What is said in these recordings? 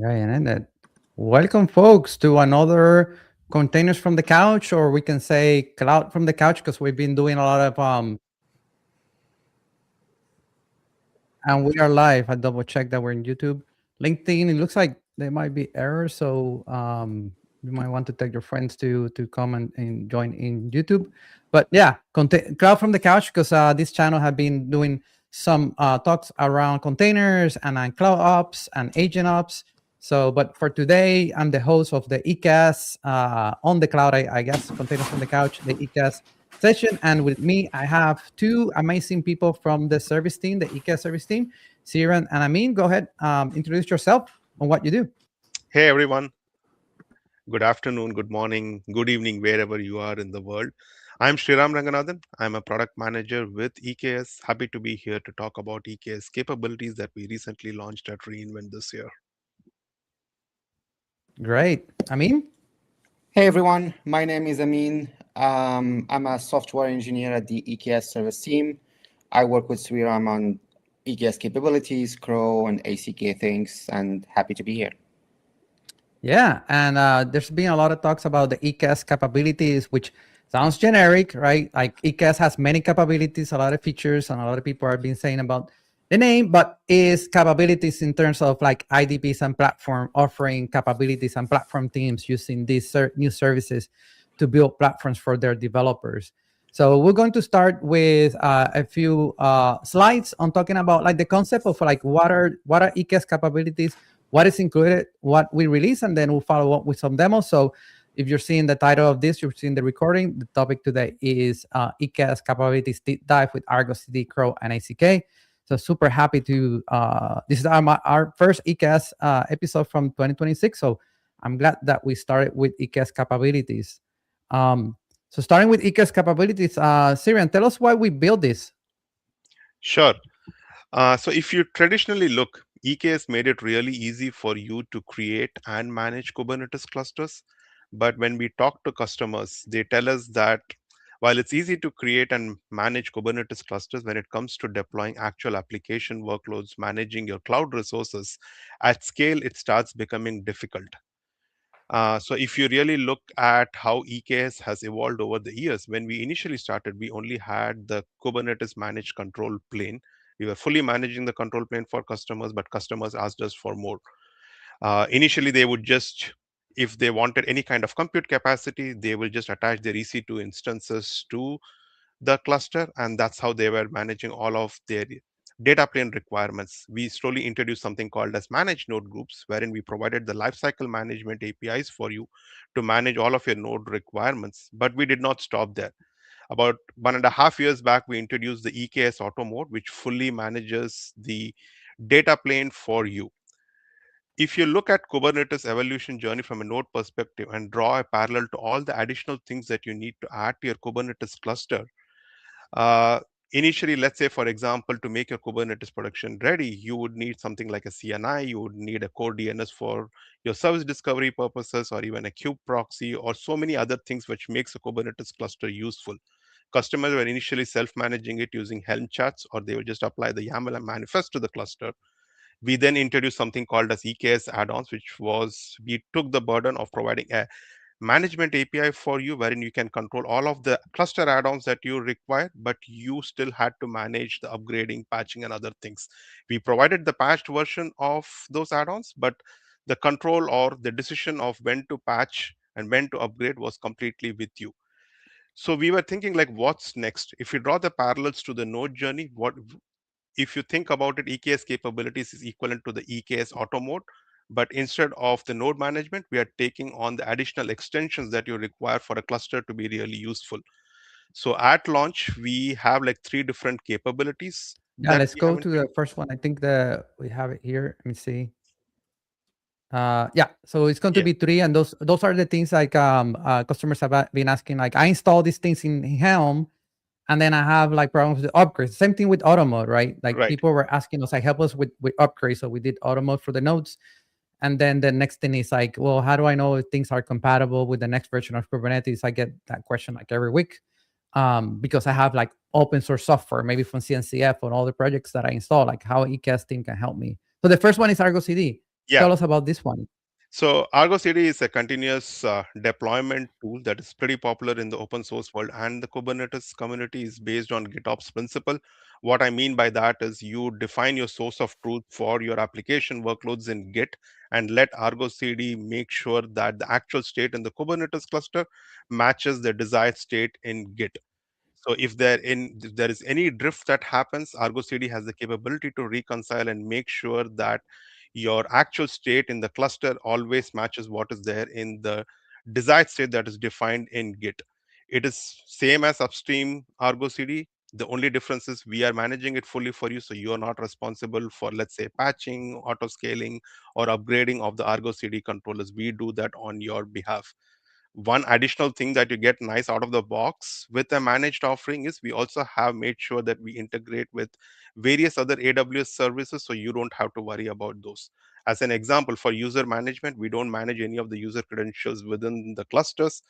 Yeah, and then welcome, folks, to another containers from the couch, or we can say cloud from the couch, because we've been doing a lot of and we are live. I double check that we're in YouTube, LinkedIn. It looks like there might be errors, so you might want to take your friends to come and join in YouTube. But yeah, cloud from the couch, because this channel have been doing some talks around containers and cloud ops and agent ops. So, but for today, I'm the host of the EKS on the cloud, I guess, containers from the couch, the EKS session. And with me, I have two amazing people from the service team, the EKS service team, Siran and Amin. Go ahead, introduce yourself and what you do. Hey everyone, good afternoon, good morning, good evening, wherever you are in the world. I'm Sriram Ranganathan. I'm a product manager with EKS. Happy to be here to talk about EKS capabilities that we recently launched at reInvent this year. Great. Amin? Hey everyone, my name is Amin. I'm a software engineer at the EKS service team. I work with Sriram on EKS capabilities, KRO, and ACK things, and happy to be here. Yeah, and there's been a lot of talks about the EKS capabilities, which sounds generic, right? Like EKS has many capabilities, a lot of features, and a lot of people have been saying about the name, but is capabilities in terms of like IDPs and platform offering capabilities and platform teams using these new services to build platforms for their developers. So we're going to start with a few slides on talking about like the concept of like what are EKS capabilities, what is included, what we release, and then we'll follow up with some demos. So if you're seeing the title of this, you're seeing the recording. The topic today is EKS capabilities deep dive with ArgoCD, KRO, and ACK. So super happy to, this is our first EKS episode from 2026. So I'm glad that we started with EKS capabilities. So starting with EKS capabilities, Sirian, tell us why we built this. Sure. So if you traditionally look, EKS made it really easy for you to create and manage Kubernetes clusters. But when we talk to customers, they tell us that while it's easy to create and manage Kubernetes clusters, when it comes to deploying actual application workloads, managing your cloud resources at scale, it starts becoming difficult. So if you really look at how EKS has evolved over the years, when we initially started, we only had the Kubernetes managed control plane. We were fully managing the control plane for customers, but customers asked us for more. Initially, they would just, if they wanted any kind of compute capacity, they will just attach their EC2 instances to the cluster, and that's how they were managing all of their data plane requirements. We slowly introduced something called as managed node groups, wherein we provided the lifecycle management APIs for you to manage all of your node requirements. But we did not stop there. About 1.5 years back, we introduced the EKS auto mode, which fully manages the data plane for you. If you look at Kubernetes evolution journey from a node perspective and draw a parallel to all the additional things that you need to add to your Kubernetes cluster, uh, initially, let's say, for example, to make your Kubernetes production ready, you would need something like a CNI, you would need a core DNS for your service discovery purposes, or even a kube proxy, or so many other things which makes a Kubernetes cluster useful. Customers were initially self-managing it using Helm charts, or they would just apply the YAML and manifest to the cluster. We then introduced something called as EKS add-ons, which was we took the burden of providing a management API for you, wherein you can control all of the cluster add-ons that you require, but you still had to manage the upgrading, patching, and other things. We provided the patched version of those add-ons, but the control or the decision of when to patch and when to upgrade was completely with you. So we were thinking like, what's next? If you draw the parallels to the node journey, what if you think about it, EKS capabilities is equivalent to the EKS auto mode, but instead of the node management, we are taking on the additional extensions that you require for a cluster to be really useful. So at launch, we have like 3 different capabilities Yeah, that let's we go have to the introduced. first one. I think we have it here. Let me see. Yeah, so it's going to Yeah, be three, and those are the things like customers have been asking. Like, I install these things in Helm, and then I have like problems with upgrades. Same thing with auto mode, right? Like right. people were asking us, like, help us with upgrades. So we did auto mode for the nodes, and then the next thing is like, well, how do I know if things are compatible with the next version of Kubernetes? I get that question like every week, because I have like open source software, maybe from CNCF on all the projects that I install. Like, how EKS team can help me. So the first one is ArgoCD. tell us about this one. So ArgoCD is a continuous deployment tool that is pretty popular in the open source world, and the Kubernetes community is based on GitOps principle. What I mean by that is you define your source of truth for your application workloads in Git and let ArgoCD make sure that the actual state in the Kubernetes cluster matches the desired state in Git. So if there is any drift that happens, ArgoCD has the capability to reconcile and make sure that your actual state in the cluster always matches what is there in the desired state that is defined in Git. It is same as upstream ArgoCD. The only difference is we are managing it fully for you, so you are not responsible for, let's say, patching, auto scaling, or upgrading of the ArgoCD controllers. We do that on your behalf. One additional thing that you get nice out of the box with a managed offering is we also have made sure that we integrate with various other AWS services, so you don't have to worry about those. As an example, for user management, we don't manage any of the user credentials within the clusters.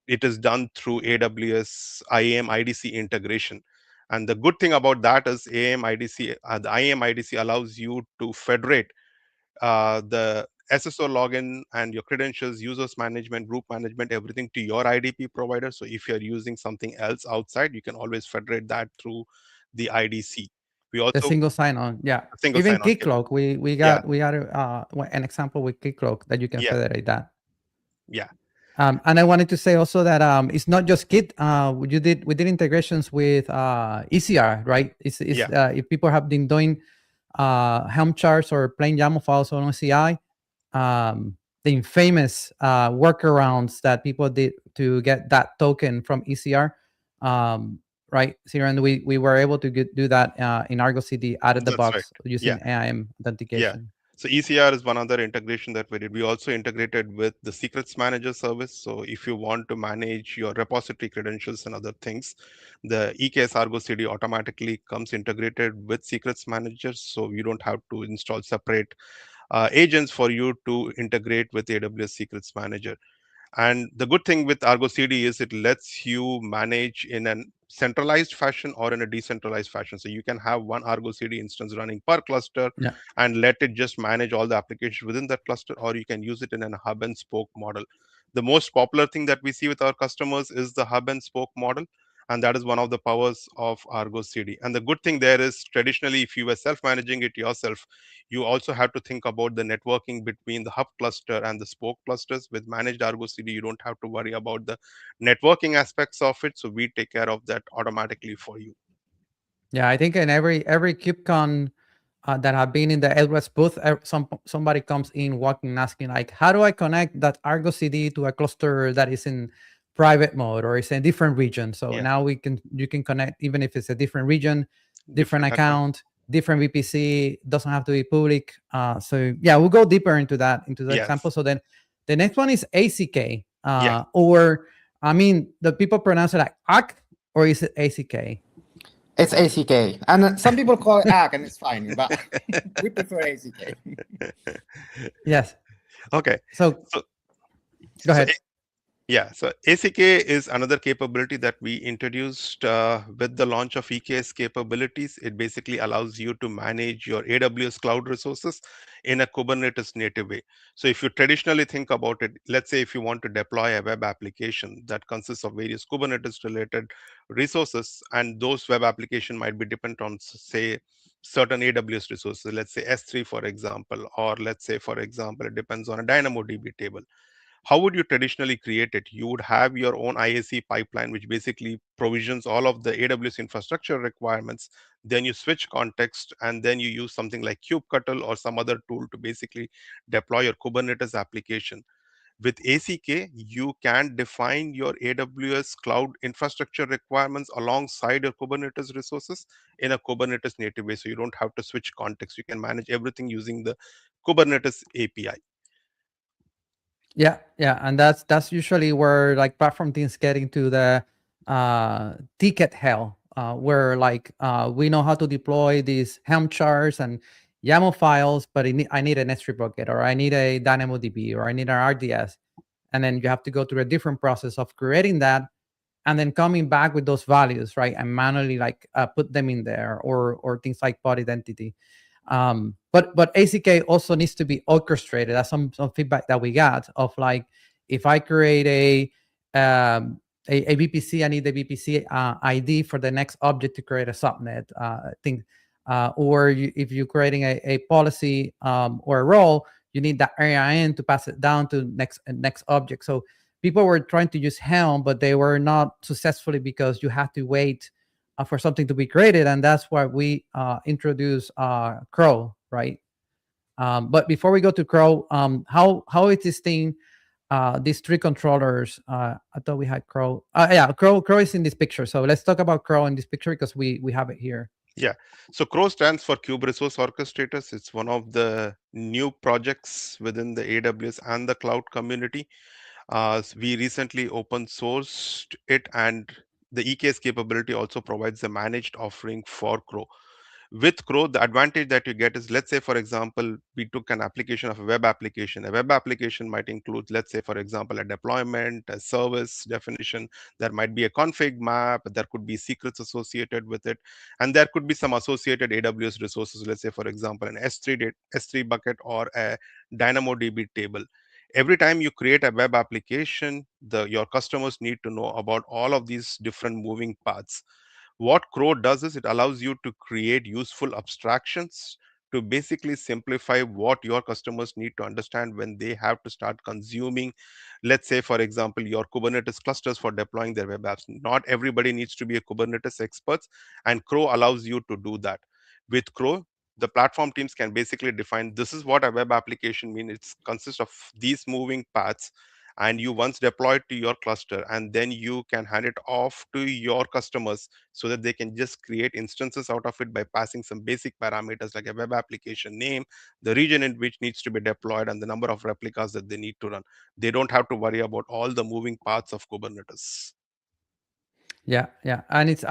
It is done through AWS IAM IDC integration. And the good thing about that is the IAM IDC allows you to federate the SSO login and your credentials, users management, group management, everything to your IDP provider. So if you're using something else outside, you can always federate that through the IDC. We The also single sign-on, yeah. single Even sign-on Keycloak, we Yeah, got an example with Keycloak that you can yeah, federate that. yeah, And I wanted to say also that it's not just Git. We did integrations with ECR, right? yeah. If people have been doing Helm charts or plain YAML files on OCI, the infamous workarounds that people did to get that token from ECR, right? And we were able to do that in ArgoCD out of the That's right. box using Yeah, AIM yeah. authentication. So ECR is one other integration that we did. We also integrated with the Secrets Manager service. So if you want to manage your repository credentials and other things, the EKS Argo CD automatically comes integrated with Secrets Manager. So you don't have to install separate agents for you to integrate with AWS Secrets Manager. And the good thing with Argo CD is it lets you manage in a centralized fashion or in a decentralized fashion. So you can have one Argo CD instance running per cluster Yeah. and let it just manage all the applications within that cluster, or you can use it in a hub and spoke model. The most popular thing that we see with our customers is the hub and spoke model, and that is one of the powers of Argo CD. And the good thing there is, traditionally, if you were self-managing it yourself, you also have to think about the networking between the hub cluster and the spoke clusters. With managed Argo CD, you don't have to worry about the networking aspects of it, so we take care of that automatically for you. Yeah, I think in every KubeCon that have been in the AWS booth, somebody comes in walking and asking like, how do I connect that Argo CD to a cluster that is in private mode or is in a different region? So Yeah, now you can connect even if it's a different region, different account. account, different VPC, doesn't have to be public. So yeah, we'll go deeper into that example. Yes. So then the next one is ACK, Yeah. or I mean, the people pronounce it like ACK, or is it ACK? It's ACK, and some people call it ACK, and it's fine, but we prefer ACK. Yes. Okay. So So, go so ahead. Yeah, so ACK is another capability that we introduced with the launch of EKS capabilities. It basically allows you to manage your AWS cloud resources in a Kubernetes native way. So if you traditionally think about it, let's say if you want to deploy a web application that consists of various Kubernetes related resources, and those web application might be dependent on, say, certain AWS resources, let's say S3, for example, or let's say, for example, it depends on a DynamoDB table. How would you traditionally create it? You would have your own IAC pipeline, which basically provisions all of the AWS infrastructure requirements. Then you switch context, and then you use something like kubectl or some other tool to basically deploy your Kubernetes application. With ACK, you can define your AWS cloud infrastructure requirements alongside your Kubernetes resources in a Kubernetes native way. So you don't have to switch context. You can manage everything using the Kubernetes API. Yeah, and that's usually where like platform teams get into the ticket hell, where like we know how to deploy these Helm charts and YAML files, but I need an S3 bucket, or I need a DynamoDB, or I need an RDS, and then you have to go through a different process of creating that, and then coming back with those values, right, and manually like put them in there, or things like pod identity. But ACK also needs to be orchestrated. That's some feedback that we got of like, if I create a VPC, I need the VPC ID for the next object to create a subnet thing. Or if you're creating a policy or a role, you need that AIN to pass it down to next object. So people were trying to use Helm, but they were not successfully because you have to wait for something to be created, and that's why we introduced KRO, right? But before we go to KRO, how is this thing? These three controllers. I thought we had KRO. Yeah, KRO is in this picture. So let's talk about KRO in this picture because we have it here. Yeah. So KRO stands for Kube Resource Orchestrators. It's one of the new projects within the AWS and the cloud community. We recently open sourced it, and the EKS capability also provides a managed offering for KRO. With KRO, the advantage that you get is, let's say, for example, we took an application of a web application. A web application might include, let's say, for example, a deployment, a service definition. There might be a config map. There could be secrets associated with it. And there could be some associated AWS resources, let's say, for example, an S3 bucket or a DynamoDB table. Every time you create a web application, your customers need to know about all of these different moving parts. What KRO does is it allows you to create useful abstractions to basically simplify what your customers need to understand when they have to start consuming, let's say, for example, your Kubernetes clusters for deploying their web apps. Not everybody needs to be a Kubernetes expert, and KRO allows you to do that. With KRO, the platform teams can basically define, this is what a web application means. It consists of these moving paths, and you once deploy it to your cluster, and then you can hand it off to your customers so that they can just create instances out of it by passing some basic parameters like a web application name, the region in which needs to be deployed, and the number of replicas that they need to run. They don't have to worry about all the moving parts of Kubernetes. Yeah, and it's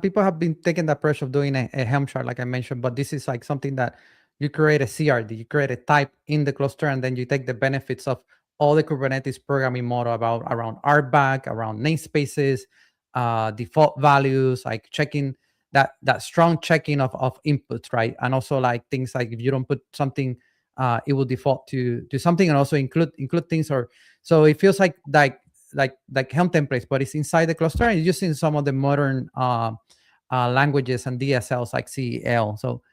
people have been taking the approach of doing a Helm chart, like I mentioned, but this is like something that you create a CRD, you create a type in the cluster, and then you take the benefits of all the Kubernetes programming model around RBAC, around namespaces, default values, like checking that strong checking of inputs, right? And also like things like if you don't put something, it will default to something, and also include things. Or so it feels like Helm templates, but it's inside the cluster and it's using some of the modern languages and DSLs like CEL. So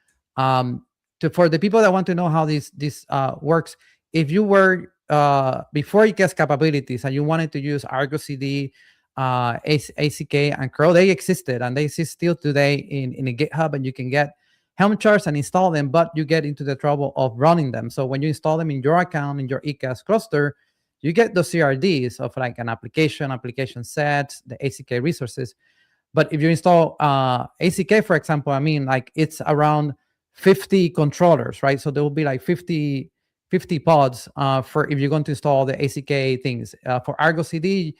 for the people that want to know how this works, if you were before EKS capabilities and you wanted to use ArgoCD, ACK, and KRO, they existed and they exist still today in a GitHub, and you can get Helm charts and install them, but you get into the trouble of running them. So when you install them in your account, in your EKS cluster, you get those CRDs of like an application sets, the ACK resources. But if you install ACK, for example, I mean, like it's around 50 controllers, right? So there will be like 50 pods for if you're going to install the ACK things. For ArgoCD,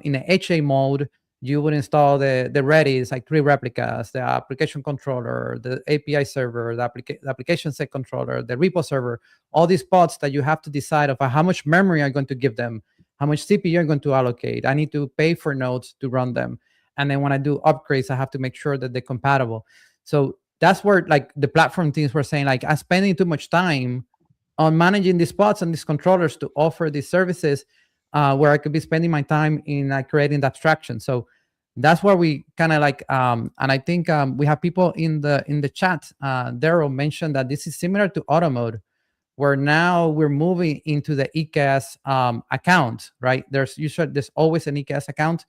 in the HA mode, you would install the Redis, like 3 replicas, the application controller, the API server, the application set controller, the repo server, all these pods that you have to decide of how much memory I'm going to give them, how much CPU I'm going to allocate. I need to pay for nodes to run them. And then when I do upgrades, I have to make sure that they're compatible. So that's where like the platform teams were saying, like, I'm spending too much time on managing these pods and these controllers to offer these services, where I could be spending my time in creating the abstraction. So that's where we kind of like, and I think we have people in the chat. Daryl mentioned that this is similar to auto mode, where now we're moving into the EKS account, right? There's always an EKS account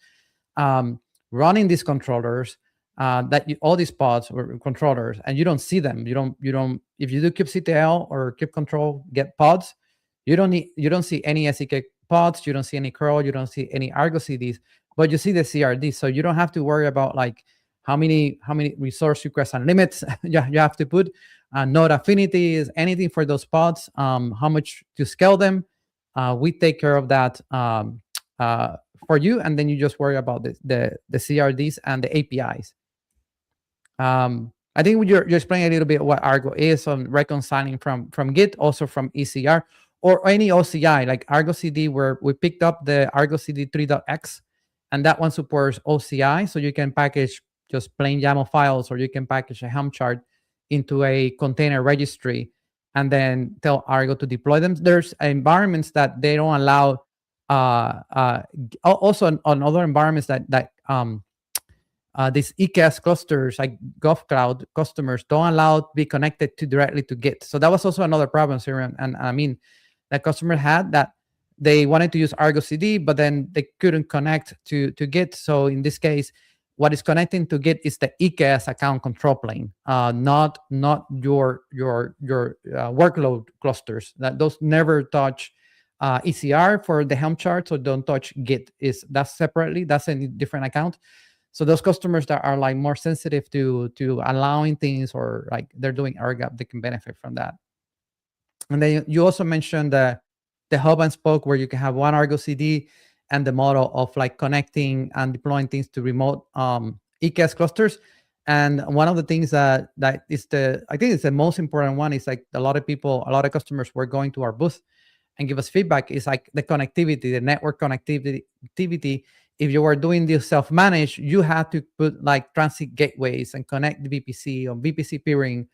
running these controllers, all these pods or controllers, and you don't see them. You don't. If you do kubectl or kubectl get pods, you don't see any SEK pods, you don't see any curl, you don't see any ArgoCDs, but you see the CRD. So you don't have to worry about like how many resource requests and limits you have to put, node affinities, anything for those pods, how much to scale them. We take care of that for you, and then you just worry about the CRDs and the APIs. I think you're explaining a little bit what Argo is on reconciling from Git, also from ECR or any OCI, like ArgoCD, where we picked up the ArgoCD 3.x, and that one supports OCI, so you can package just plain YAML files, or you can package a Helm chart into a container registry and then tell Argo to deploy them. There's environments that they don't allow. Also on other environments that these EKS clusters, like GovCloud customers, don't allow to be connected directly to Git. So that was also another problem, Siri, and I mean, that customer had that they wanted to use ArgoCD, but then they couldn't connect to Git. So in this case, what is connecting to Git is the EKS account control plane, not your workload clusters. That those never touch ECR for the Helm chart, so don't touch Git. That's separately. That's a different account. So those customers that are like more sensitive to allowing things, or like they're doing AirGap, they can benefit from that. And then you also mentioned the hub and spoke, where you can have one ArgoCD and the model of like connecting and deploying things to remote EKS clusters. And one of the things that is I think it's the most important one is like a lot of customers were going to our booth and give us feedback is like the connectivity, the network connectivity. If you were doing this self-managed, you had to put like transit gateways and connect the VPC or VPC peering,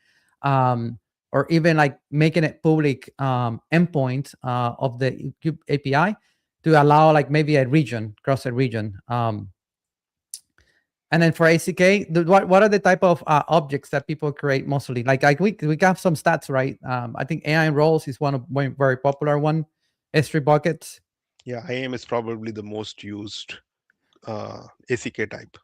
or even like making it public endpoint of the Kube API to allow like maybe a region, cross a region. And then for ACK, what are the type of objects that people create mostly? Like we have some stats, right? I think AI roles is one very popular one. S3 buckets. Yeah, IAM is probably the most used ACK type.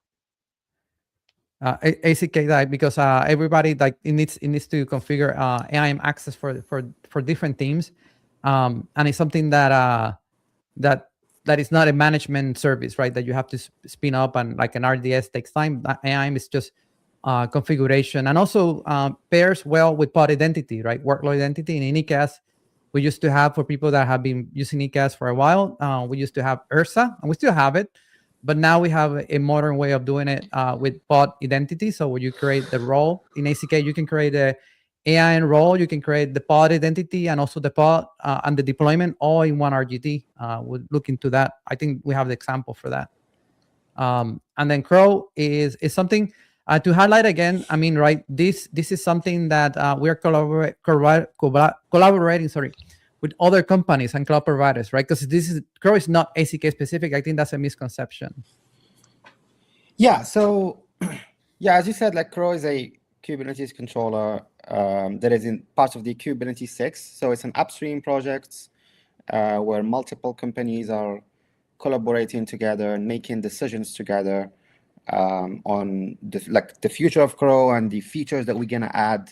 ACK type, because everybody like it needs to configure AIM access for different teams, and it's something that is not a management service, right? That you have to spin up, and like an RDS takes time. AIM is just configuration, and also pairs well with pod identity, right? Workload identity in EKS. We used to have, for people that have been using EKS for a while, we used to have URSA, and we still have it. But now we have a modern way of doing it with pod identity. So when you create the role in ACK, you can create the AIN role, you can create the pod identity, and also the pod and the deployment all in one RGD. We'll look into that. I think we have the example for that. And then KRO is something to highlight again. I mean, right, this is something that we are collaborating, with other companies and cloud providers, right? Because KRO is not ACK specific. I think that's a misconception. Yeah. So, yeah, as you said, like KRO is a Kubernetes controller that is in part of the Kubernetes 6. So it's an upstream project where multiple companies are collaborating together and making decisions together on the future of KRO and the features that we're gonna add.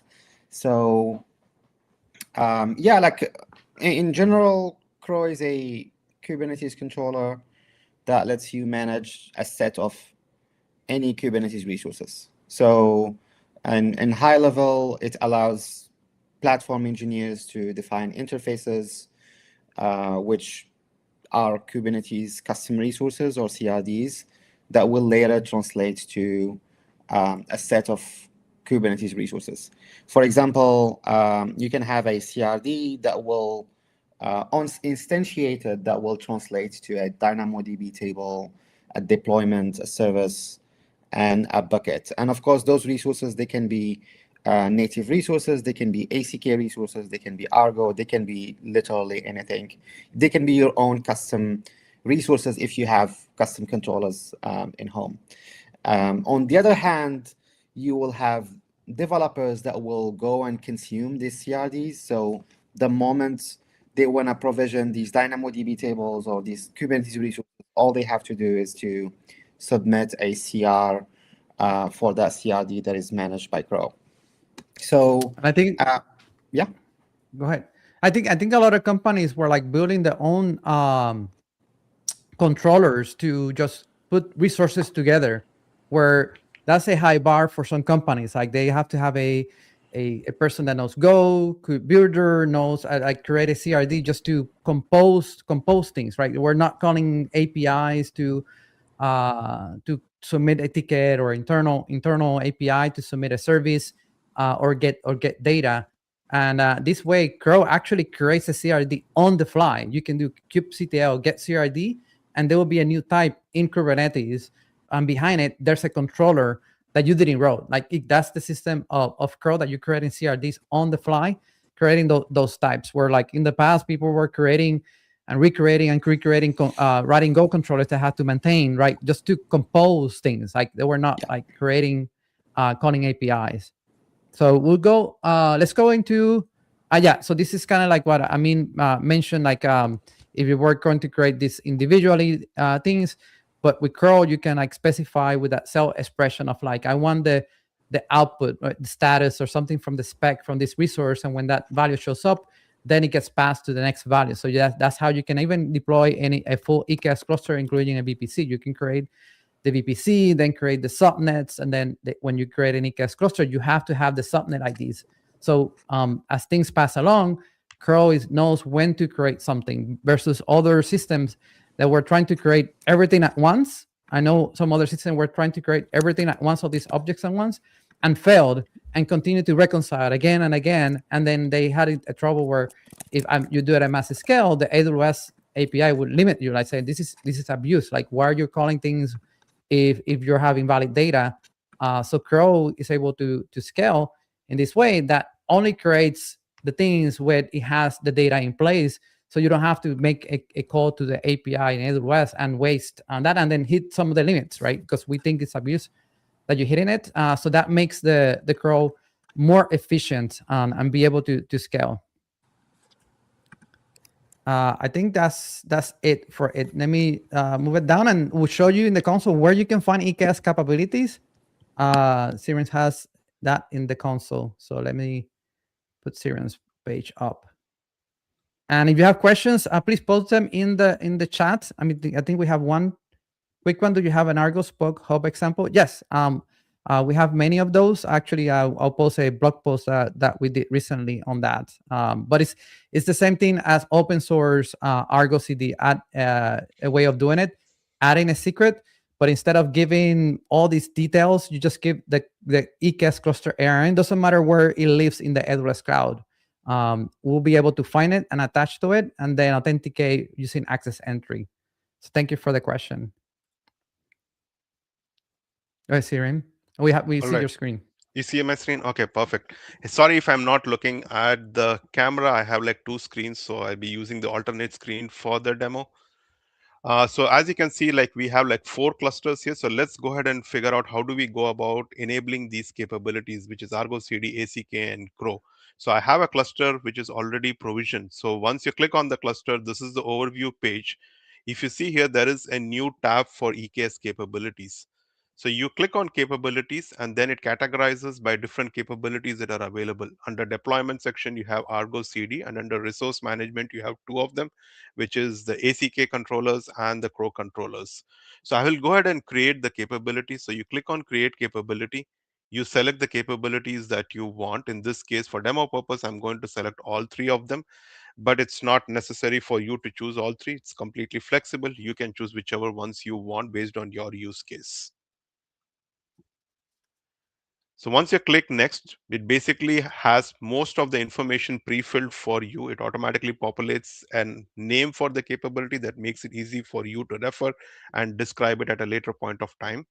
So yeah, like in general, KRO is a Kubernetes controller that lets you manage a set of any Kubernetes resources. So, and in high level, it allows platform engineers to define interfaces, which are Kubernetes custom resources or CRDs that will later translate to a set of Kubernetes resources. For example, you can have a CRD that will instantiated that will translate to a DynamoDB table, a deployment, a service, and a bucket. And of course, those resources, they can be native resources, they can be ACK resources, they can be Argo, they can be literally anything. They can be your own custom resources if you have custom controllers in home. On the other hand, you will have developers that will go and consume these CRDs. So the moment they want to provision these DynamoDB tables or these Kubernetes resources, all they have to do is to submit a CR for that CRD that is managed by KRO. So I think, yeah. Go ahead. I think a lot of companies were like building their own controllers to just put resources together, where that's a high bar for some companies. Like they have to have a person that knows Go, builder knows like create a CRD just to compose things, right? We're not calling APIs to submit a ticket, or internal API to submit a service or get data. And this way, KRO actually creates a CRD on the fly. You can do kubectl get CRD, and there will be a new type in Kubernetes, and behind it, there's a controller that you didn't wrote. Like that's the system of curl that you create in CRDs on the fly, creating those types where like in the past people were creating and recreating and recreating writing Go controllers that had to maintain, right, just to compose things. Like they were not like creating calling APIs. So we'll go, let's go into, yeah, so this is kind of like what I mean, mentioned, like if you were going to create this individually things, but with curl, you can like specify with that cell expression of like, I want the output, right, the status or something from the spec from this resource. And when that value shows up, then it gets passed to the next value. So yeah, that's how you can even deploy a full EKS cluster, including a VPC. You can create the VPC, then create the subnets, and then when you create an EKS cluster, you have to have the subnet IDs. So as things pass along, curl knows when to create something versus other systems that were trying to create everything at once. I know some other systems were trying to create everything at once, all these objects at once, and failed and continued to reconcile again and again. And then they had a trouble where if you do it at massive scale, the AWS API would limit you, like saying, this is abuse. Like, why are you calling things if you're having valid data? So curl is able to scale in this way that only creates the things where it has the data in place. So you don't have to make a call to the API in AWS and waste on that and then hit some of the limits, right? Because we think it's abuse that you're hitting it. So that makes the curl more efficient and be able to scale. I think that's it for it. Let me move it down and we'll show you in the console where you can find EKS capabilities. Sirens has that in the console. So let me put Sirens page up. And if you have questions, please post them in the chat. I mean, I think we have one quick one. Do you have an Argo Spoke Hub example? Yes. We have many of those. Actually, I'll post a blog post that we did recently on that. But it's the same thing as open source ArgoCD. Add a way of doing it, adding a secret. But instead of giving all these details, you just give the EKS cluster ARN. Doesn't matter where it lives in the AWS cloud. We'll be able to find it and attach to it, and then authenticate using access entry. So thank you for the question. Go ahead, Siren. We see your screen. You see my screen? Okay, perfect. Sorry if I'm not looking at the camera. I have like two screens, so I'll be using the alternate screen for the demo. So as you can see, like we have like 4 clusters here. So let's go ahead and figure out how do we go about enabling these capabilities, which is ArgoCD, ACK, and KRO. So I have a cluster which is already provisioned. So once you click on the cluster, this is the overview page. If you see here, there is a new tab for EKS capabilities. So you click on capabilities and then it categorizes by different capabilities that are available. Under deployment section, you have ArgoCD, and under resource management, you have 2 of them, which is the ACK controllers and the KRO controllers. So I will go ahead and create the capability. So you click on create capability. You select the capabilities that you want. In this case, for demo purpose, I'm going to select all 3 of them, but it's not necessary for you to choose all 3. It's completely flexible. You can choose whichever ones you want based on your use case. So once you click next, it basically has most of the information pre-filled for you. It automatically populates a name for the capability that makes it easy for you to refer and describe it at a later point of time.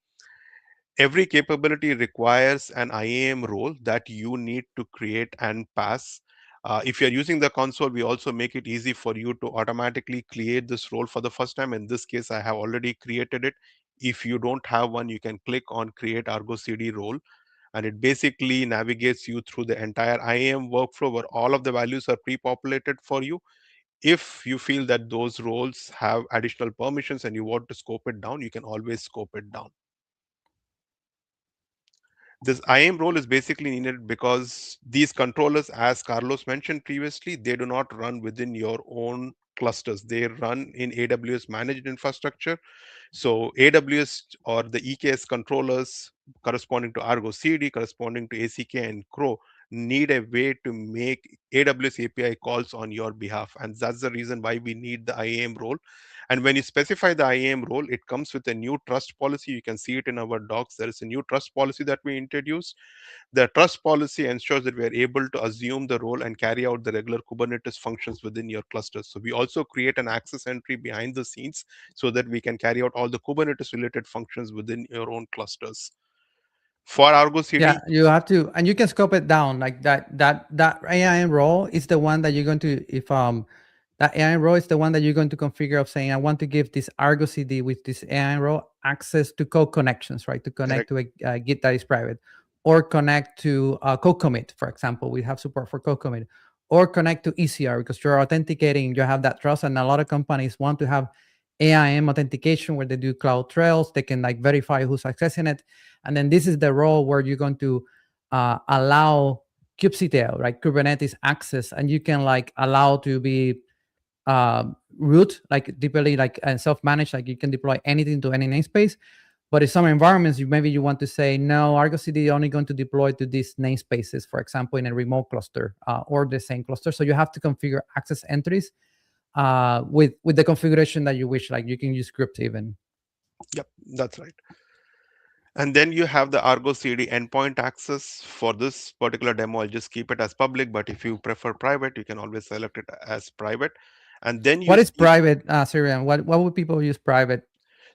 Every capability requires an IAM role that you need to create and pass. If you're using the console, we also make it easy for you to automatically create this role for the first time. In this case, I have already created it. If you don't have one, you can click on create ArgoCD role, and it basically navigates you through the entire IAM workflow where all of the values are pre-populated for you. If you feel that those roles have additional permissions and you want to scope it down, you can always scope it down. This IAM role is basically needed because these controllers, as Carlos mentioned previously, they do not run within your own clusters. They run in AWS managed infrastructure. So AWS or the EKS controllers corresponding to Argo CD, corresponding to ACK and KRO, need a way to make AWS API calls on your behalf. And that's the reason why we need the IAM role. And when you specify the IAM role, it comes with a new trust policy. You can see it in our docs. There is a new trust policy that we introduced. The trust policy ensures that we are able to assume the role and carry out the regular Kubernetes functions within your clusters. So we also create an access entry behind the scenes so that we can carry out all the Kubernetes related functions within your own clusters. For Argo CD, Yeah, you have to, and you can scope it down like that AIM role is the one that you're going to, if that AIM role is the one that you're going to configure of saying, I want to give this Argo CD with this AIM role access to code connections, right? To connect correct. to a Git that is private, or connect to code commit, for example. We have support for code commit, or connect to ECR because you're authenticating, you have that trust. And a lot of companies want to have AIM authentication where they do cloud trails, they can like verify who's accessing it. And then this is the role where you're going to allow kubectl, right? Kubernetes access, and you can like allow to be root, like deeply like self-managed, like you can deploy anything to any namespace. But in some environments, maybe you want to say, no, ArgoCD only going to deploy to these namespaces, for example, in a remote cluster or the same cluster. So you have to configure access entries with the configuration that you wish. Like you can use script even. Yep, that's right. And then you have the Argo CD endpoint access. For this particular demo, I'll just keep it as public, but if you prefer private, you can always select it as private. And then you What is see, private, Syrian? What would people use private?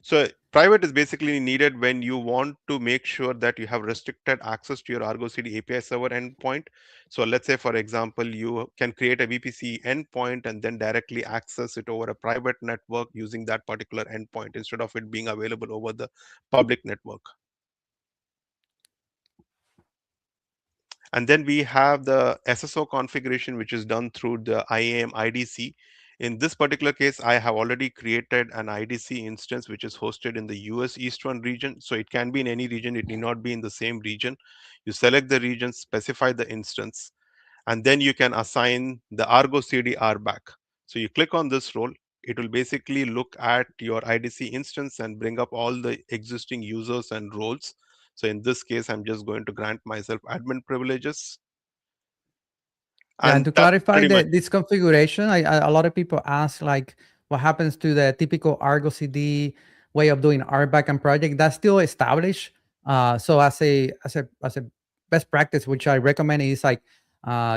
so private is basically needed when you want to make sure that you have restricted access to your Argo CD API server endpoint. So let's say, for example, you can create a VPC endpoint and then directly access it over a private network using that particular endpoint instead of it being available over the public network. And then we have the SSO configuration, which is done through the IAM IDC. In this particular case, I have already created an IDC instance, which is hosted in the US Eastern region. So it can be in any region. It need not be in the same region. You select the region, specify the instance, and then you can assign the Argo CD RBAC. So you click on this role. It will basically look at your IDC instance and bring up all the existing users and roles. So in this case, I'm just going to grant myself admin privileges. Yeah, and And to that's clarify pretty much this configuration, a lot of people ask like, what happens to the typical Argo CD way of doing RBAC and project? That's still established. So as a best practice, which I recommend is like,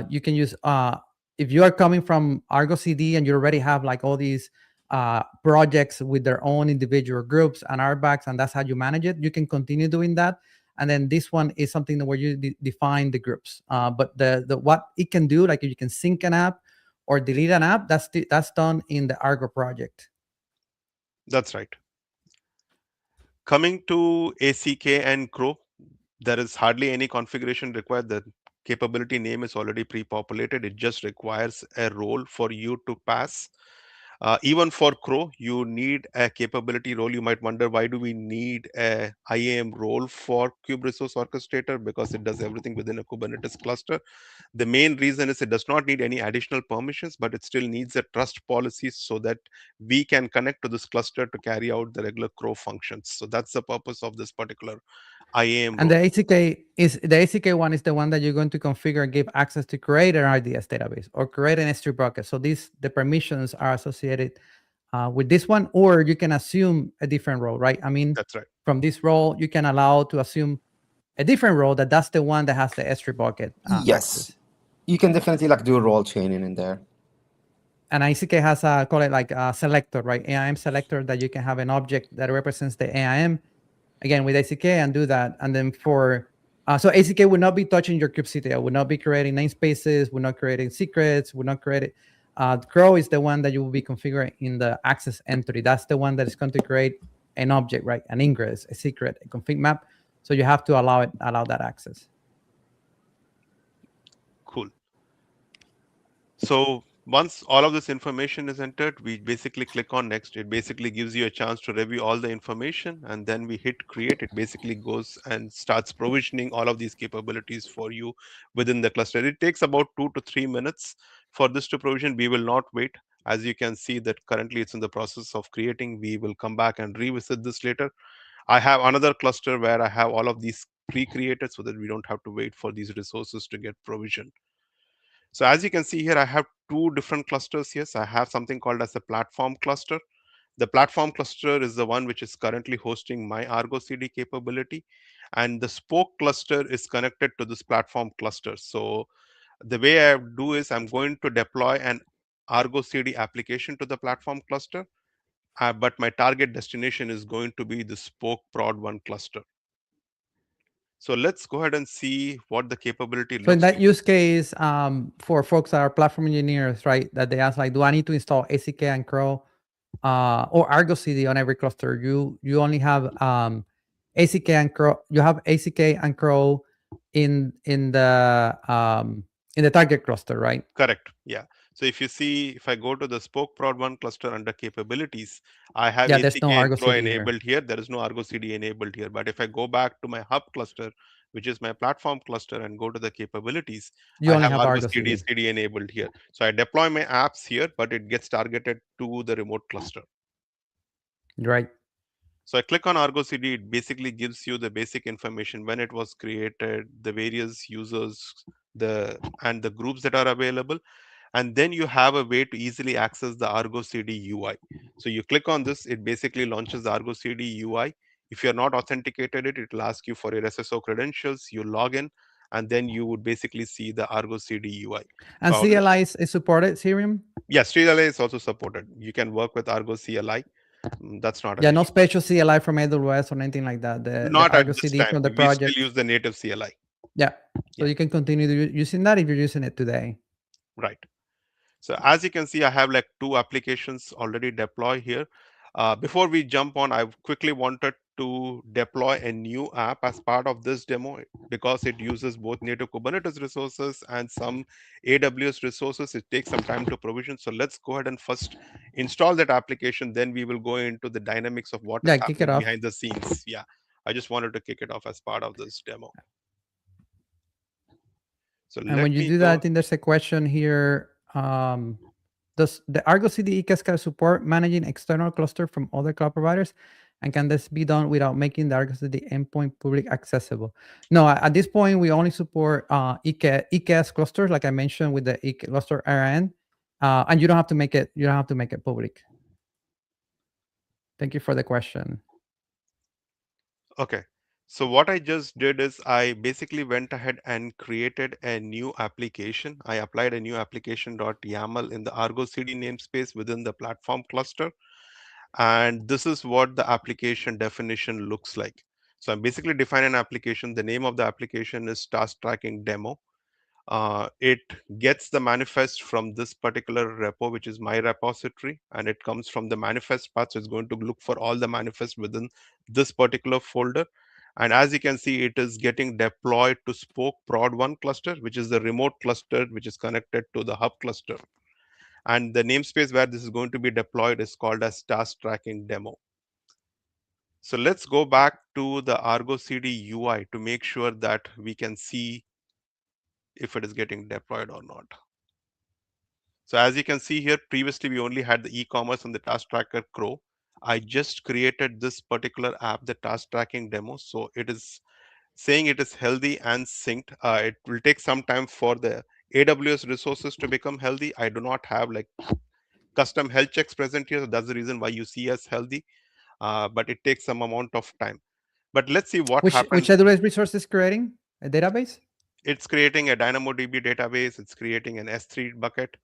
you can use if you are coming from Argo CD and you already have like all these projects with their own individual groups and RBACs, and that's how you manage it. You can continue doing that. And then this one is something where you define the groups. But the what it can do, like you can sync an app or delete an app, that's done in the Argo project. that's right. Coming to ACK and CRO, there is hardly any configuration required. The capability name is already pre-populated. It just requires a role for you to pass. Even for CRO, you need a capability role. You might wonder, why do we need a IAM role for Kube Resource Orchestrator? Because it does everything within a Kubernetes cluster. The main reason is it does not need any additional permissions, but it still needs a trust policy so that we can connect to this cluster to carry out the regular CRO functions. So that's the purpose of this particular IAM And role. the ACK one is the one that you're going to configure and give access to create an RDS database or create an S3 bucket. So the permissions are associated with this one, or you can assume a different role, right? I mean, That's right. from this role, you can allow to assume a different role that's the one that has the S3 bucket Yes, access. you can definitely like do role chaining in there. And ACK has a, call it like a selector, right? AIM selector that you can have an object that represents the AIM, again, with ACK and do that. And then so ACK would not be touching your kubectl, would not be creating namespaces, would not creating secrets, would not create it. CRO is the one that you will be configuring in the access entry. That's the one that is going to create an object, right? An ingress, a secret, a config map. So you have to allow that access. Cool. So once all of this information is entered, we basically click on next. It basically gives you a chance to review all the information, and then we hit create. It basically goes and starts provisioning all of these capabilities for you within the cluster. It takes about 2 to 3 minutes for this to provision. We will not wait. As you can see that currently it's in the process of creating. We will come back and revisit this later. I have another cluster where I have all of these pre-created so that we don't have to wait for these resources to get provisioned. So as you can see here, I have two different clusters here. So I have something called as a platform cluster. The platform cluster is the one which is currently hosting my Argo CD capability. And the spoke cluster is connected to this platform cluster. So the way I do is I'm going to deploy an Argo CD application to the platform cluster, but my target destination is going to be the spoke prod one cluster. So let's go ahead and see what the capability So in looks that like. use case, for folks that are platform engineers, right, that they ask like, do I need to install ACK and KRO or ArgoCD on every cluster? You only have ACK and KRO. You have ACK and KRO in the target cluster, right? Correct. Yeah. So if you see, if I go to the Spoke Prod 1 cluster under capabilities, I have Yeah, there's no ACK and Argo CRO CD here. enabled here. There is no Argo CD enabled here. But if I go back to my hub cluster, which is my platform cluster, and go to the capabilities, You I only have have Argo Argo CD, CD. CD enabled here. So I deploy my apps here, but it gets targeted to the remote cluster. Right. So I click on Argo CD. It basically gives you the basic information when it was created, the various users, the groups that are available, and then you have a way to easily access the Argo CD UI. So you click on this, it basically launches the Argo CD UI. If you're not authenticated it will ask you for your SSO credentials. You log in, and then you would basically see the Argo CD UI. And So CLI is supported, Ethereum? yes, StreetLA is also supported. You can work with Argo CLI. That's not an Yeah, no issue. special CLI from AWS or anything like that. The Not at Argo this CD time. from the We still project. use the native CLI. Yeah. So Yeah, you can continue using that if you're using it today. right. So as you can see, I have like two applications already deployed here. Before we jump on, I quickly wanted to deploy a new app as part of this demo because it uses both native Kubernetes resources and some AWS resources. It takes some time to provision. So let's go ahead and first install that application. Then we will go into the dynamics of what is Yeah, kick it happening off. behind the scenes. Yeah, I just wanted to kick it off as part of this demo. So And let when you me do that, go. I think there's a question here. Does the Argo CD EKS support managing external cluster from other cloud providers? And can this be done without making the Argo CD endpoint public accessible? No, at this point, we only support EKS clusters, like I mentioned with the EK cluster RN. And you don't have to make it public. Thank you for the question. Okay. So what I just did is I basically went ahead and created a new application. I applied a new application.yaml in the Argo CD namespace within the platform cluster. And this is what the application definition looks like. So I'm basically defining an application. The name of the application is task tracking demo. It gets the manifest from this particular repo, which is my repository, and it comes from the manifest path. So it's going to look for all the manifest within this particular folder. And as you can see, it is getting deployed to Spoke Prod 1 cluster, which is the remote cluster, which is connected to the hub cluster. And the namespace where this is going to be deployed is called as task tracking demo. So let's go back to the Argo CD UI to make sure that we can see if it is getting deployed or not. So as you can see here, previously we only had the e-commerce and the task tracker CRO. I just created this particular app, the task tracking demo. So it is saying it is healthy and synced. It will take some time for the AWS resources to become healthy. I do not have like custom health checks present here. So that's the reason why you see us healthy, but it takes some amount of time. But let's see what Which happens. AWS resource is creating a database? It's creating a DynamoDB database. It's creating an S3 bucket.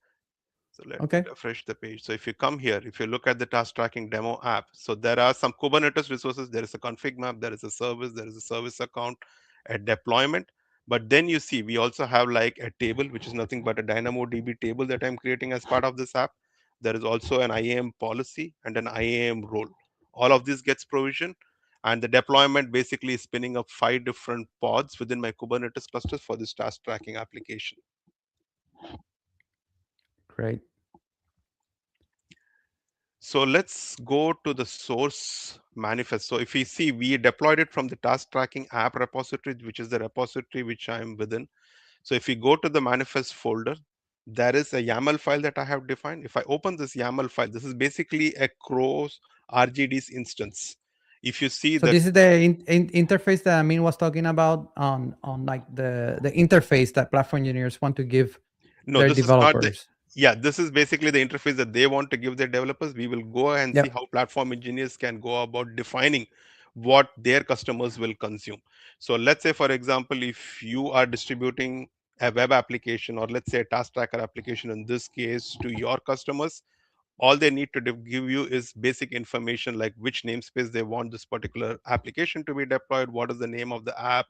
So let me Okay. refresh the page. So if you come here, if you look at the task tracking demo app, so there are some Kubernetes resources. There is a config map, there is a service, there is a service account, a deployment. But then you see we also have like a table, which is nothing but a DynamoDB table that I'm creating as part of this app. There is also an IAM policy and an IAM role. All of this gets provisioned. And the deployment basically is spinning up 5 different pods within my Kubernetes clusters for this task tracking application. Great. So let's go to the source manifest. So if we see, we deployed it from the task tracking app repository, which is the repository which I'm within. So if we go to the manifest folder, there is a YAML file that I have defined. If I open this YAML file, this is basically a CRO's RGD's instance. If you see So the this is the interface that Amin was talking about on like the interface that platform engineers want to give no, their this is not the. developers. Yeah, this is basically the interface that they want to give their developers. We will go and see Yep. how platform engineers can go about defining what their customers will consume. So let's say, for example, if you are distributing a web application, or let's say a task tracker application in this case, to your customers, all they need to give you is basic information like which namespace they want this particular application to be deployed, what is the name of the app,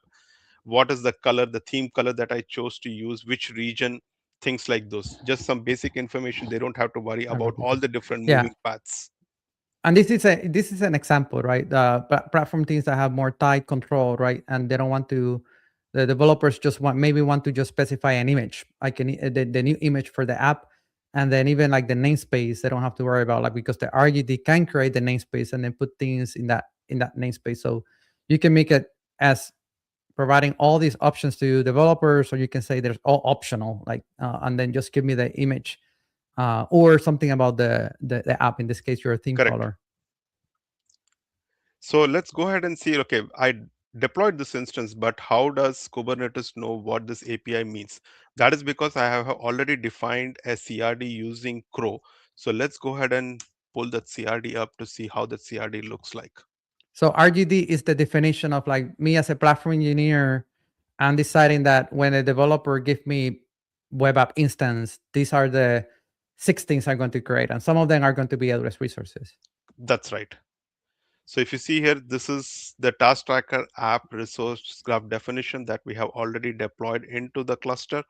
what is the color, the theme color that I chose to use, which region, things like those. Just some basic information. They don't have to worry about all the different Yeah. moving paths. And this is an example, right? Platform teams that have more tight control, right? And they don't want to. The developers just maybe want to just specify an image, like the new image for the app, and then even like the namespace, they don't have to worry about, like, because the RGD can create the namespace and then put things in that namespace. So you can make it as providing all these options to developers, or you can say there's all optional, like, and then just give me the image. Or something about the app, in this case, your theme Correct. color. So let's go ahead and see, okay, I deployed this instance, but how does Kubernetes know what this API means? That is because I have already defined a CRD using KRO. So let's go ahead and pull that CRD up to see how that CRD looks like. So RGD is the definition of, like, me as a platform engineer, I'm deciding that when a developer give me web app instance, these are the 6 things I'm going to create, and some of them are going to be AWS resources. That's right. So if you see here, this is the task tracker app resource graph definition that we have already deployed into the cluster.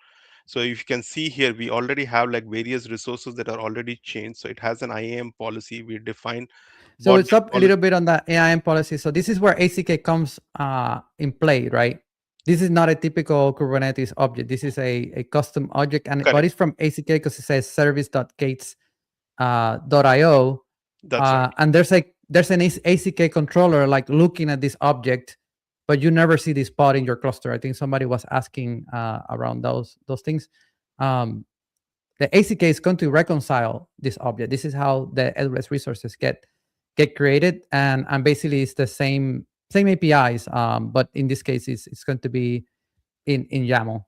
So if you can see here, we already have like various resources that are already changed. So it has an IAM policy. We define So what it's up a little bit on the AIM policy. So this is where ACK comes in play, right? This is not a typical Kubernetes object. This is a custom object, but it's from ACK because it says service.gates.io. That's right. And there's an ACK controller, like, looking at this object, but you never see this pod in your cluster. I think somebody was asking around those things. The ACK is going to reconcile this object. This is how the AWS resources get created, and basically it's the same APIs, but in this case it's going to be in YAML.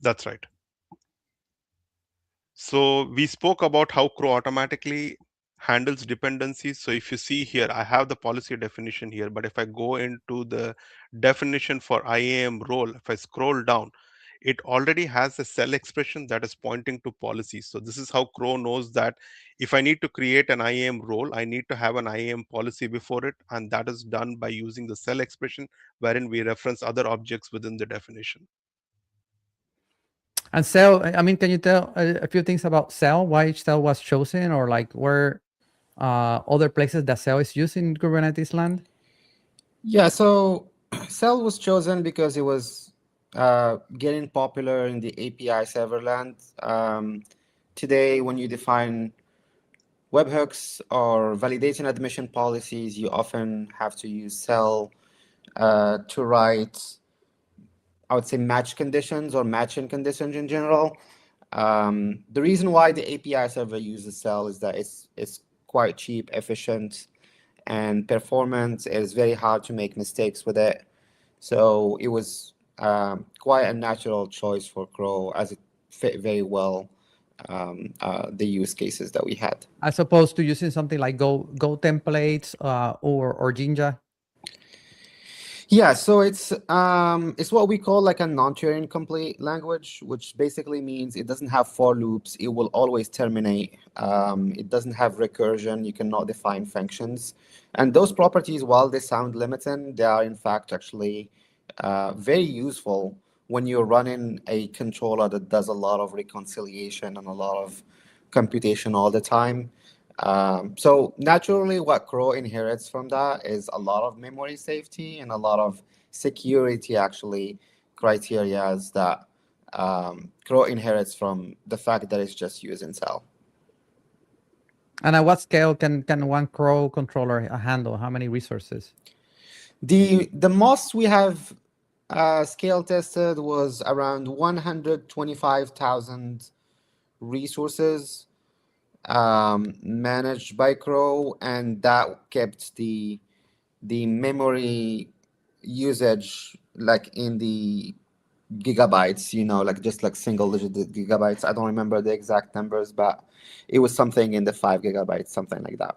That's right. So we spoke about how KRO automatically handles dependencies. So if you see here, I have the policy definition here, but if I go into the definition for IAM role, if I scroll down, it already has a cell expression that is pointing to policies. So this is how KRO knows that if I need to create an IAM role, I need to have an IAM policy before it. And that is done by using the cell expression, wherein we reference other objects within the definition. And cell, I mean, can you tell a few things about cell, why each cell was chosen, or like where other places that cell is used in Kubernetes land? Yeah, so cell was chosen because it was getting popular in the API server land. Today, when you define webhooks or validation admission policies, you often have to use cell to write, I would say, match conditions or matching conditions in general. The reason why the API server uses cell is that it's quite cheap, efficient, and performance is very hard to make mistakes with it. So it was quite a natural choice for KRO, as it fit very well the use cases that we had. As opposed to using something like Go templates or Jinja? Yeah, so it's what we call like a non-Turing complete language, which basically means it doesn't have for loops. It will always terminate. It doesn't have recursion. You cannot define functions. And those properties, while they sound limiting, they are in fact actually very useful when you're running a controller that does a lot of reconciliation and a lot of computation all the time. So naturally, what KRO inherits from that is a lot of memory safety and a lot of security, actually, criteria that KRO inherits from the fact that it's just using cell. And at what scale can one KRO controller handle? How many resources? The most we have scale tested was around 125,000 resources managed by KRO, and that kept the memory usage like in the gigabytes, like just like single digit gigabytes. I don't remember the exact numbers, but it was something in the 5 gigabytes, something like that.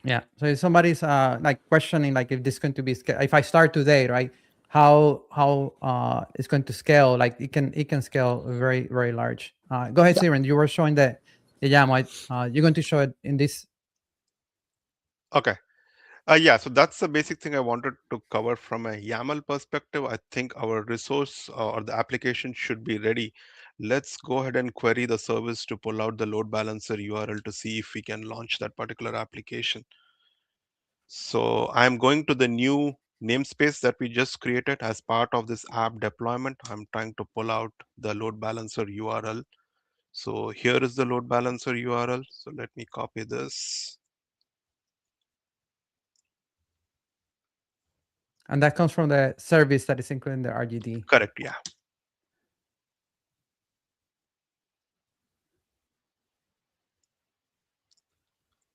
Yeah. So if somebody's like questioning, like, if this is going to be if I start today, right? How it's going to scale? Like it can scale very, very large. Go ahead, Siren. You were showing the YAML. You're going to show it in this. Okay. Yeah, so that's the basic thing I wanted to cover from a YAML perspective. I think our resource or the application should be ready. Let's go ahead and query the service to pull out the load balancer URL to see if we can launch that particular application. So I'm going to the new namespace that we just created as part of this app deployment. I'm trying to pull out the load balancer URL. So here is the load balancer URL. So let me copy this. And that comes from the service that is included in the RGD. Correct, yeah.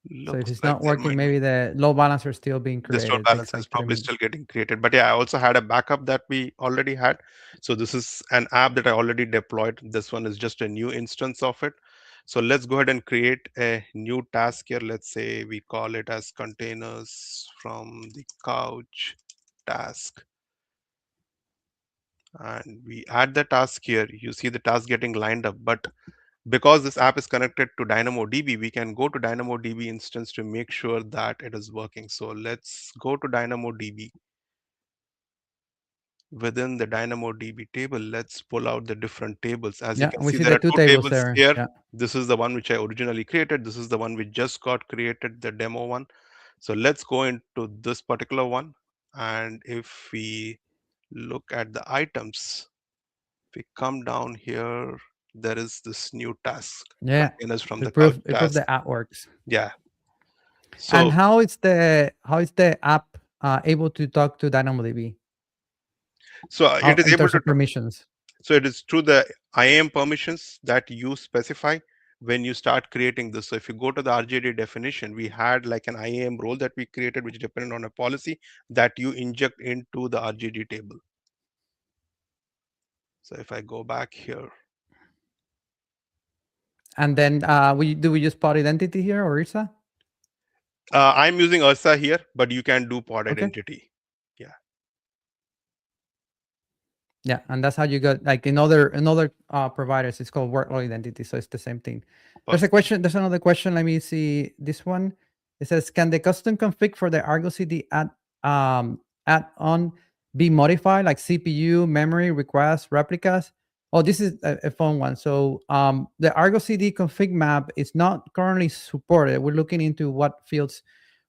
So if Looks it's like not there working, might be maybe the load balancer is still being this load created. Takes balancer is like 3 probably minutes. still getting created. But yeah, I also had a backup that we already had. So this is an app that I already deployed. This one is just a new instance of it. So let's go ahead and create a new task here. Let's say we call it as containers from the couch task. And we add the task here. You see the task getting lined up, but because this app is connected to DynamoDB, we can go to DynamoDB instance to make sure that it is working. So let's go to DynamoDB. Within the DynamoDB table, let's pull out the different tables. As you Yeah, can we see, see there the are 2 two tables tables there. here. Yeah. This is the one which I originally created. This is the one which just got created, the demo one. So let's go into this particular one. And if we look at the items, if we come down here, there is this new task, Yeah. containers from To the couch prove it proves task. the app works. Yeah. And So how is the app able to talk to DynamoDB it is in able terms to. of permissions? So it is through the IAM permissions that you specify when you start creating this. So if you go to the RJD definition, we had like an IAM role that we created, which depended on a policy that you inject into the RJD table. So if I go back here, And then we use pod identity here or IRSA? I'm using URSA here, but you can do pod Okay. identity. Yeah. Yeah, and that's how you got like in other providers. It's called workload identity, so it's the same thing. There's a Perfect. question. There's another question. Let me see this one. It says, can the custom config for the ArgoCD add-on be modified, like CPU, memory, requests, replicas? Oh, this is a fun one. So the ArgoCD config map is not currently supported. We're looking into what fields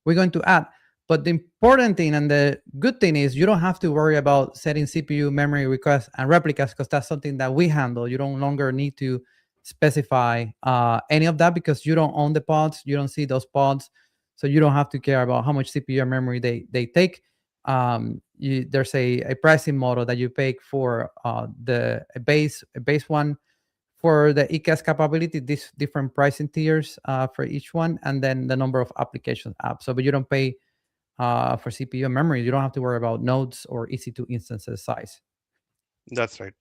we're going to add. But the important thing and the good thing is you don't have to worry about setting CPU, memory requests, and replicas because that's something that we handle. You don't longer need to specify any of that because you don't own the pods. You don't see those pods. So you don't have to care about how much CPU and memory they take. There's a pricing model that you pay for a base one for the EKS capability, these different pricing tiers for each one, and then the number of applications apps. So, but you don't pay for CPU and memory. You don't have to worry about nodes or EC2 instances size. That's right.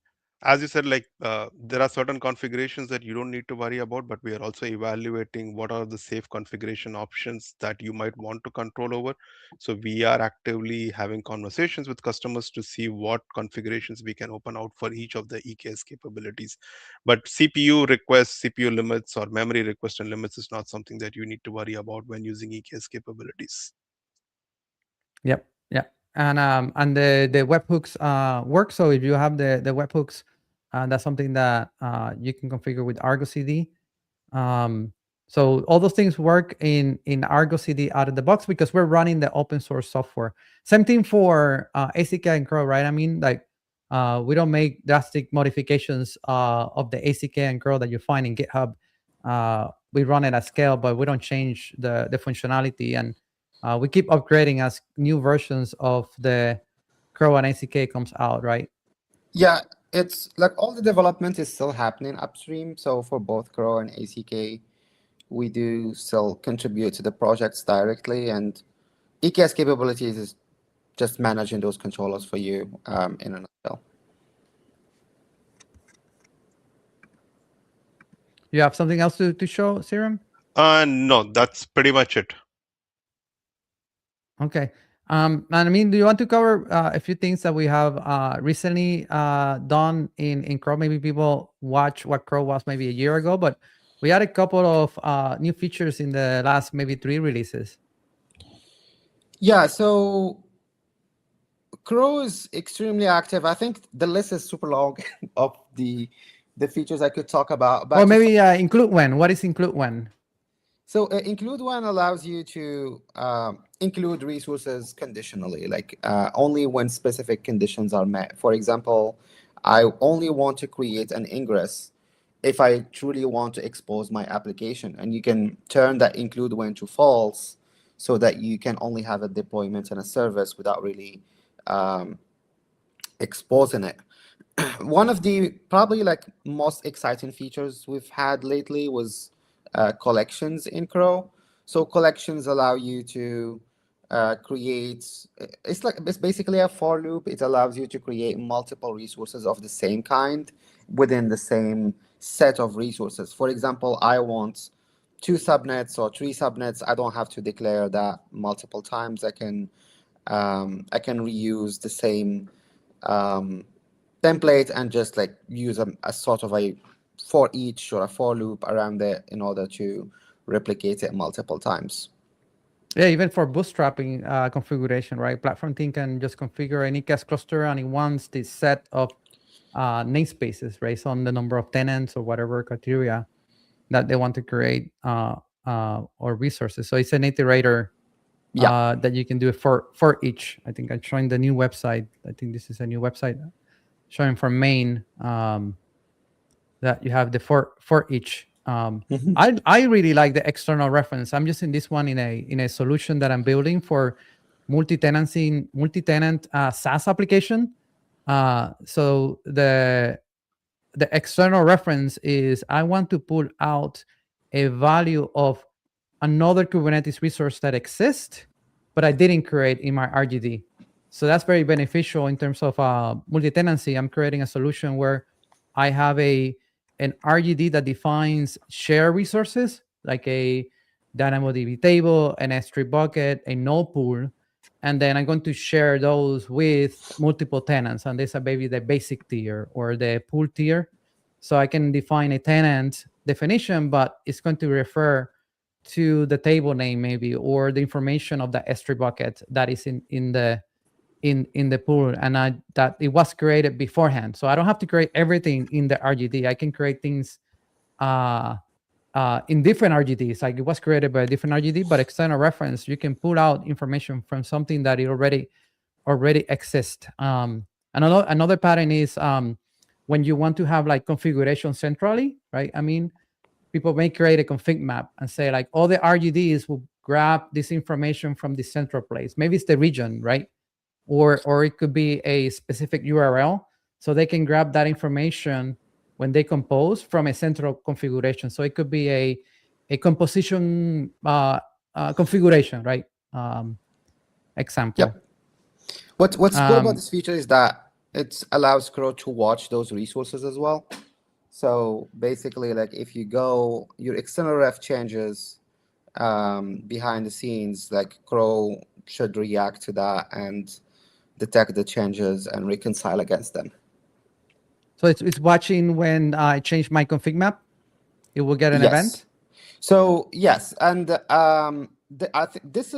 As you said, like there are certain configurations that you don't need to worry about, but we are also evaluating what are the safe configuration options that you might want to control over. So we are actively having conversations with customers to see what configurations we can open out for each of the EKS capabilities. But CPU requests, CPU limits, or memory request and limits is not something that you need to worry about when using EKS capabilities. Yep. Yeah. And the webhooks work. So if you have the webhooks, that's something that you can configure with ArgoCD. So all those things work in ArgoCD out of the box because we're running the open source software. Same thing for ACK and KRO, right? I mean, like we don't make drastic modifications of the ACK and KRO that you find in GitHub. We run it at scale, but we don't change the functionality, and we keep upgrading as new versions of the KRO and ACK comes out, right? Yeah, it's like all the development is still happening upstream. So for both KRO and ACK, we do still contribute to the projects directly, and EKS capabilities is just managing those controllers for you in a nutshell. You have something else to show, Serum? No, that's pretty much it. Okay. And I mean, do you want to cover a few things that we have recently done in KRO? Maybe people watch what KRO was maybe a year ago, but we had a couple of new features in the last maybe 3 releases. Yeah, so KRO is extremely active. I think the list is super long of the features I could talk about. But Or maybe include when. What is include when? So include one allows you to include resources conditionally, like only when specific conditions are met. For example, I only want to create an ingress if I truly want to expose my application. And you can turn that include when to false so that you can only have a deployment and a service without really um, exposing it. One of the probably like most exciting features we've had lately was collections in KRO. So collections allow you to create, it's basically a for loop. It allows you to create multiple resources of the same kind within the same set of resources. For example, I want 2 subnets or 3 subnets. I don't have to declare that multiple times. I can reuse the same um, template and just like use a sort of a for each or a for loop around it in order to replicate it multiple times. Yeah, even for bootstrapping configuration, right? Platform team can just configure an EKS cluster and it wants this set of namespaces based on the number of tenants or whatever criteria that they want to create or resources. So it's an iterator that you can do it for each. I think I'm showing the new website. I think this is a new website showing for main that you have the for each. I really like the external reference. I'm using this one in a solution that I'm building for multi-tenant SaaS application. So the external reference is I want to pull out a value of another Kubernetes resource that exists, but I didn't create in my RGD. So that's very beneficial in terms of multi-tenancy. I'm creating a solution where I have an RGD that defines share resources, like a DynamoDB table, an S3 bucket, a node pool, and then I'm going to share those with multiple tenants. And this is maybe the basic tier or the pool tier. So I can define a tenant definition, but it's going to refer to the table name maybe, or the information of the S3 bucket that is in the pool, and that it was created beforehand. So I don't have to create everything in the RGD. I can create things in different RGDs. Like it was created by a different RGD, but external reference, you can pull out information from something that it already exists. Another pattern is when you want to have like configuration centrally, right? I mean, people may create a config map and say like all the RGDs will grab this information from the central place. Maybe it's the region, right? Or it could be a specific URL. So they can grab that information when they compose from a central configuration. So it could be a composition configuration, right? Example. Yep. What's cool about this feature is that it allows KRO to watch those resources as well. So basically, like if you go, your external ref changes behind the scenes, like KRO should react to that and detect the changes and reconcile against them. So it's watching when I change my config map, it will get an event? So yes, and this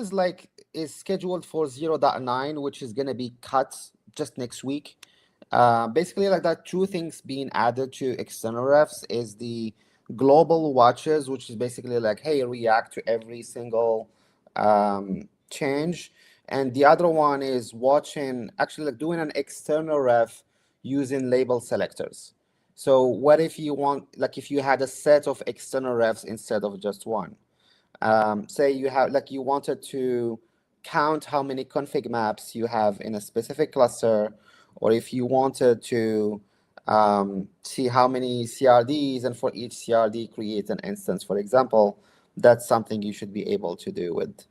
is scheduled for 0.9, which is going to be cut just next week. Basically, like that, 2 things being added to external refs is the global watches, which is basically like, hey, react to every single change. And the other one is watching, actually like doing an external ref using label selectors. So what if you want, like if you had a set of external refs instead of just one? Say you have, like you wanted to count how many config maps you have in a specific cluster, or if you wanted to see how many CRDs, and for each CRD create an instance, for example, that's something you should be able to do with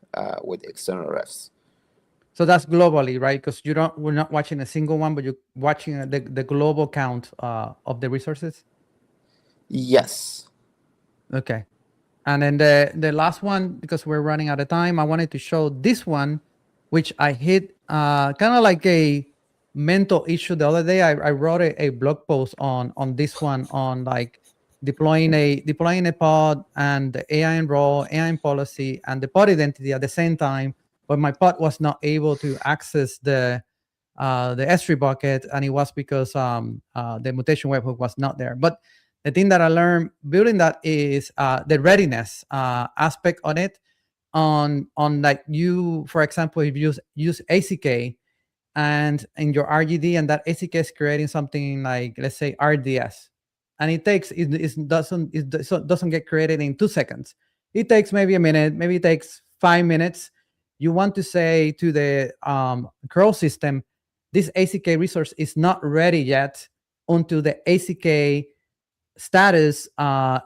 external refs. So that's globally, right? Because we're not watching a single one, but you're watching the global count of the resources? Yes. Okay. And then the last one, because we're running out of time, I wanted to show this one, which I hit kind of like a mental issue the other day. I wrote a blog post on this one, on like deploying a pod and the AI role, AI policy, and the pod identity at the same time but my pod was not able to access the S3 bucket, and it was because the mutation webhook was not there. But the thing that I learned building that is the readiness aspect on it. On like you, for example, if you use ACK and in your RGD, and that ACK is creating something like, let's say, RDS, and it doesn't get created in 2 seconds. It takes maybe a minute, maybe it takes 5 minutes. You want to say to the KRO system, this ACK resource is not ready yet until the ACK status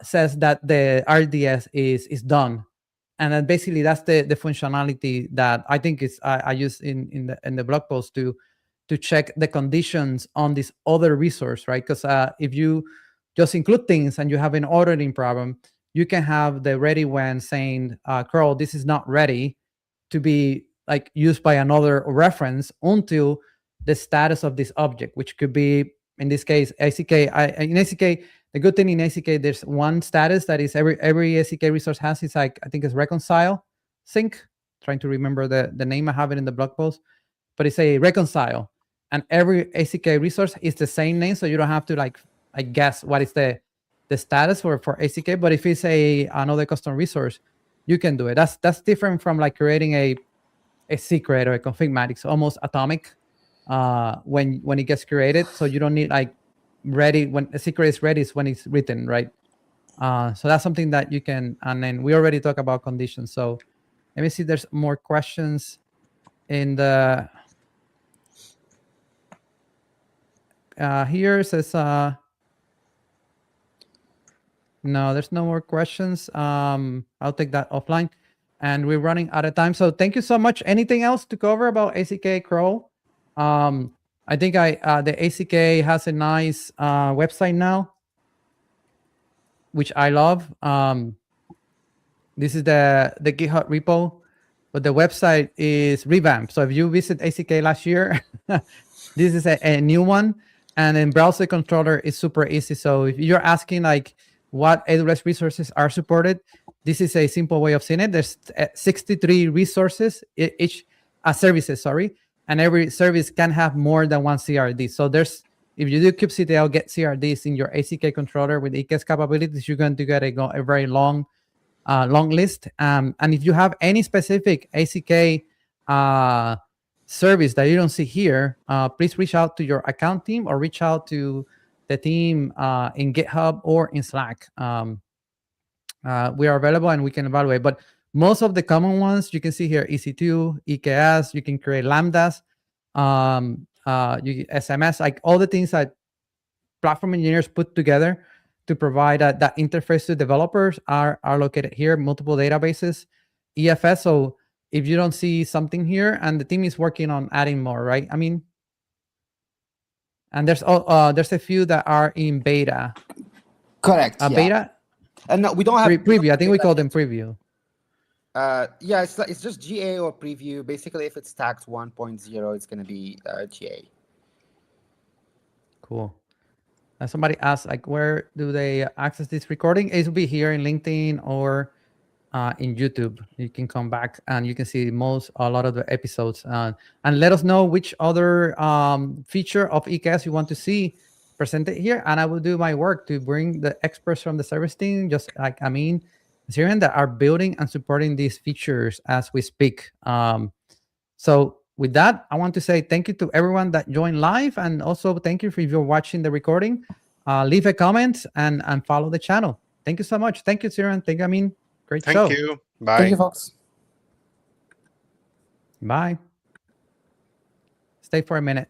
says that the RDS is done. And then basically that's the functionality that I think is I use in the blog post to check the conditions on this other resource, right? Because if you just include things and you have an ordering problem, you can have the ready when saying, KRO, this is not ready to be like used by another reference until the status of this object, which could be, in this case, ACK. In ACK, the good thing in ACK, there's one status that is every ACK resource has. It's like, I think it's reconcile sync. Trying to remember the name. I have it in the blog post, but it's a reconcile, and every ACK resource is the same name, so you don't have to like I guess what is the status for ACK. But if it's another custom resource, you can do it. That's different from like creating a secret or a config mat. It's almost atomic when it gets created, so you don't need like ready. When a secret is ready is when it's written, right? So that's something that you can. And then we already talked about conditions. So let me see if there's more questions in the here. It says no, there's no more questions. I'll take that offline, and we're running out of time. So thank you so much. Anything else to cover about ACK KRO? I think the ACK has a nice website now, which I love. This is the GitHub repo, but the website is revamped. So if you visit ACK last year, this is a new one. And then browser controller is super easy. So if you're asking like what AWS resources are supported, this is a simple way of seeing it. There's 63 resources, each services, sorry. And every service can have more than one CRD. So there's, if you do kubectl get CRDs in your ACK controller with EKS capabilities, you're going to get a very long list. And if you have any specific ACK service that you don't see here, please reach out to your account team or reach out to the team in GitHub or in Slack. We are available and we can evaluate. But most of the common ones you can see here: EC2, EKS. You can create lambdas, SMS, like all the things that platform engineers put together to provide that interface to developers are located here. Multiple databases, EFS. So if you don't see something here, and the team is working on adding more, right? I mean, and there's a few that are in beta. Correct. Yeah. Beta. And no, we don't have preview. I think we call them preview. Yeah, it's just GA or preview. Basically, if it's tagged 1.0, it's going to be GA. Cool. Somebody asked, like, where do they access this recording? It will be here in LinkedIn or in YouTube. You can come back and you can see a lot of the episodes. And let us know which other feature of EKS you want to see presented here. And I will do my work to bring the experts from the service team, just like Amin, Syrian, that are building and supporting these features as we speak. So with that, I want to say thank you to everyone that joined live, and also thank you if you're watching the recording. Leave a comment and follow the channel. Thank you so much. Thank you, Syrian. Thank you, Amin. Great show. Thank you. Bye. Thank you, folks. Bye. Stay for a minute.